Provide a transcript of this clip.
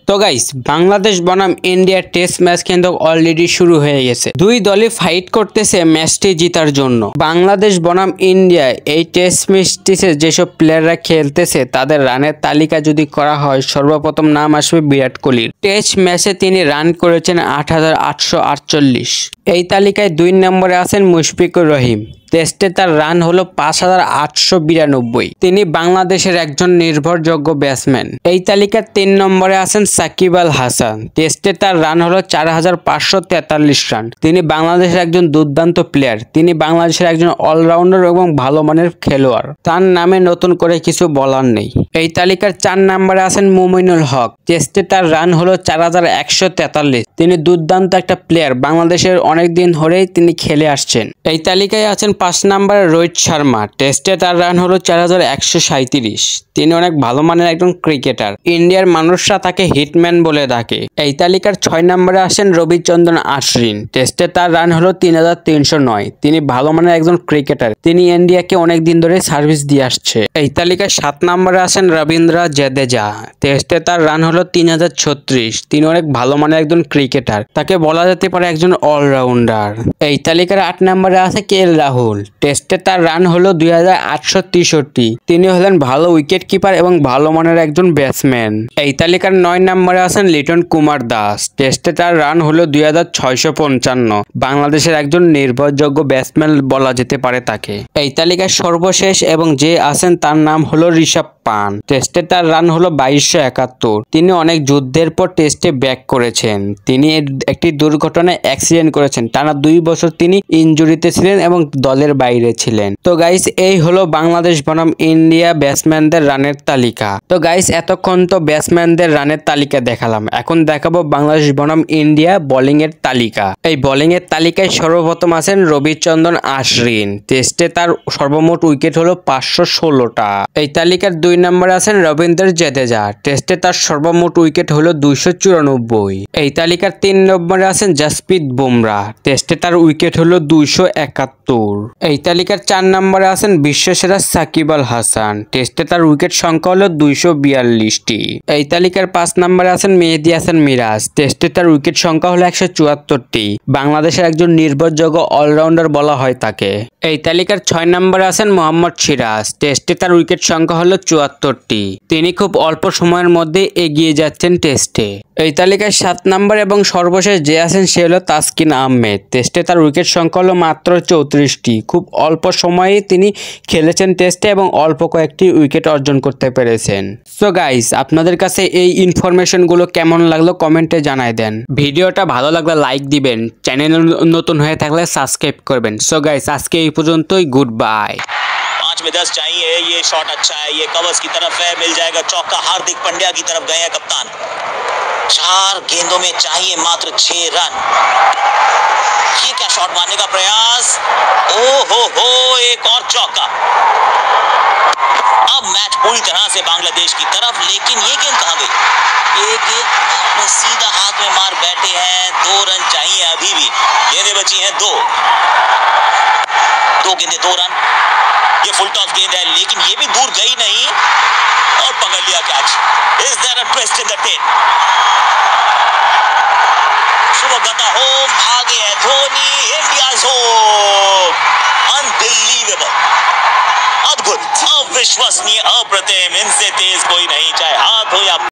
তো গাইস, বাংলাদেশ বনাম India test match কিন্তু অলরেডি শুরু হয়ে গেছে। দুই দলই ফাইট করতেছে ম্যাচটি জেতার জন্য। বাংলাদেশ বনাম ইন্ডিয়া এই টেস্ট ম্যাচটিতে যেসব প্লেয়াররা খেলতেছে তাদের রানের তালিকা যদি করা হয়, সর্বপ্রথম নাম আসবে বিরাট কোহলির। টেস্ট ম্যাচে তিনি রান করেছেন ৮,৮৪৮। এই তালিকায় ২ নম্বরে আছেন মুশফিকুর রহিম। টেস্টে তার রান হলো ৫,৮৯২। তিনি বাংলাদেশের একজন নির্ভরযোগ্য ব্যাটসম্যান। এই তালিকার ৩ নম্বরে আছেন সাকিব আল হাসান। টেস্টে তার রান হলো ৪,৫৪৩ রান। তিনি বাংলাদেশের একজন দুর্দান্ত প্লেয়ার। তিনি বাংলাদেশের একজন অলরাউন্ডার এবং ভালো মানের খেলোয়াড়। তার নামে নতুন করে কিছু বলার নেই। এই তালিকার ৪ নম্বরে আছেন মুমিনুল হক। টেস্টে তার রান হলো ৪,১৪৩। তিনি দুর্দান্ত একটা প্লেয়ার। বাংলাদেশের অনেকদিন ধরেই তিনি খেলে আসছেন। এই তালিকায় আছেন ৫ নম্বরে রোহিত শর্মা। টেস্টে তার রান হলো ৪,১৩৭। তিনি অনেক ভালো মানের একজন ক্রিকেটার। ইন্ডিয়ার মানুষরা তাকে হিটম্যান বলে ডাকে। এই তালিকার ৬ নম্বরে আসেন রবিচন্দ্রন আশ্বিন। টেস্টে তার রান হলো ৩,৩০৯। তিনি ভালো মানের একজন ক্রিকেটার। তিনি ইন্ডিয়াকে অনেক দিন ধরে সার্ভিস দিয়ে আসছে। এই তালিকায় ৭ নম্বরে আসেন রবীন্দ্র জাদেজা। টেস্টে তার রান হলো ৩,০৩৬। তিনি অনেক ভালো মানের একজন ক্রিকেটার। তাকে বলা যেতে পারে একজন অলরাউন্ডার। এই তালিকার ৮ নম্বরে আছে কেএল রাহুল। টেস্টে তার রান হলো ২,৮৬৩। তিনি হলেন ভালো উইকেট কিপার এবং ভালো মানের একজন ব্যাটসম্যান। এই তালিকার ৯ নম্বরে আছেন লিটন কুমার দাস। টেস্টে তার রান হলো ২,৬৫৫। বাংলাদেশের একজন নির্ভরযোগ্য ব্যাটসম্যান বলা যেতে পারে তাকে। এই তালিকার সর্বশেষ এবং যে আছেন তার নাম হলো ঋষভ পান। টেস্টে তার রান হলো ২,২৭১। তিনি অনেক যুদ্ধের পর টেস্টে ব্যাক করেছেন। তিনি একটি দুর্ঘটনায় অ্যাক্সিডেন্ট করেছেন। টানা ২ বছর তিনি ইনজুরিতে ছিলেন এবং দলের বাইরে ছিলেন। তো গাইস, এই হলো বাংলাদেশ বনাম ইন্ডিয়া ব্যাটসম্যানদের রানের তালিকা। তো গাইস, এতক্ষণ তো ব্যাটসম্যানদের রানের তালিকা দেখালাম। এখন দেখাবো বাংলাদেশ বনাম ইন্ডিয়া বোলিং এর তালিকা। এই বোলিং এর তালিকায় সর্বপ্রথম আছেন রবিচন্দ্রন আশ্বিন। টেস্টে তার সর্বমোট উইকেট হলো ৫১৬টা। এই তালিকার ২ নম্বরে আছেন রবীন্দ্র জাদেজা। টেস্টে তার সর্বমোট উইকেট হলো ২৯৪। এই তালিকার ৩ নম্বরে আছেন জাসপ্রীত বুমরাহ। টেস্টে তার উইকেট হলো ২৭১। এই তালিকার ৪ নম্বরে আছেন বিশ্বসেরা সাকিব আল হাসান। টেস্টে তার উইকেট সংখ্যা হলো ২৪২টি। এই তালিকার ৫ নম্বরে আছেন মেহেদী হাসান মিরাজ। টেস্টে তার উইকেট সংখ্যা হলো ১৭৪টি। বাংলাদেশের একজন নির্ভরযোগ্য অলরাউন্ডার বলা হয় তাকে। এই তালিকার ৬ নম্বরে আছেন মোহাম্মদ সিরাজ। টেস্টে তার উইকেট সংখ্যা হলো ৭৪টি। তিনি খুব অল্প সময়ের মধ্যে এগিয়ে যাচ্ছেন টেস্টে। এই তালিকায় ৭ নম্বর এবং সর্বশেষ যে আছেন সে হলো তাসকিন আহমেদ। টেস্টে তার উইকেট সংখ্যা হলো মাত্র ৩৪টি। খুব অল্প সময়ে তিনি খেলেছেন টেস্টে এবং অল্প কয়েকটি উইকেট অর্জন করতে পেরেছেন। সো গাইস, আপনাদের কাছে এই ইনফরমেশনগুলো কেমন লাগলো কমেন্টে জানাই দেন। ভিডিওটা ভালো লাগলে লাইক দিবেন। চ্যানেল নতুন হয়ে থাকলে সাবস্ক্রাইব করবেন। সো গাইস, আজকে এই পর্যন্তই। Good bye. 5 में 10 चाहिए। ये शॉट अच्छा है, ये कवर्स की तरफ है, मिल जाएगा चौका। हार्दिक पांड्या की तरफ गए हैं कप्तान। 4 गेंदों में चाहिए मात्र 6 रन। ये क्या शॉट मारने का प्रयास। ओ हो, एक और चौका। अब मैच पूरी तरह से बांग्लादेश की तरफ, लेकिन ये गेंद कहां गई। ये गेंद अपने सीधा हाथ में मार बैठे हैं। 2 रन चाहिए अभी भी। गेंदें बची हैं 2 गेंदें 2 रन। ये फुल टॉस गेंद है, लेकिन ये भी दूर गई नहीं और पकड़ लिया catch. Is there a twist in the tale. शुभगता होम आ गए धोनी। India's home. अनबिलीवेबल, अद्भुत, अविश्वसनीय, अप्रतिम। इनसे तेज कोई नहीं, चाहे हाथ हो या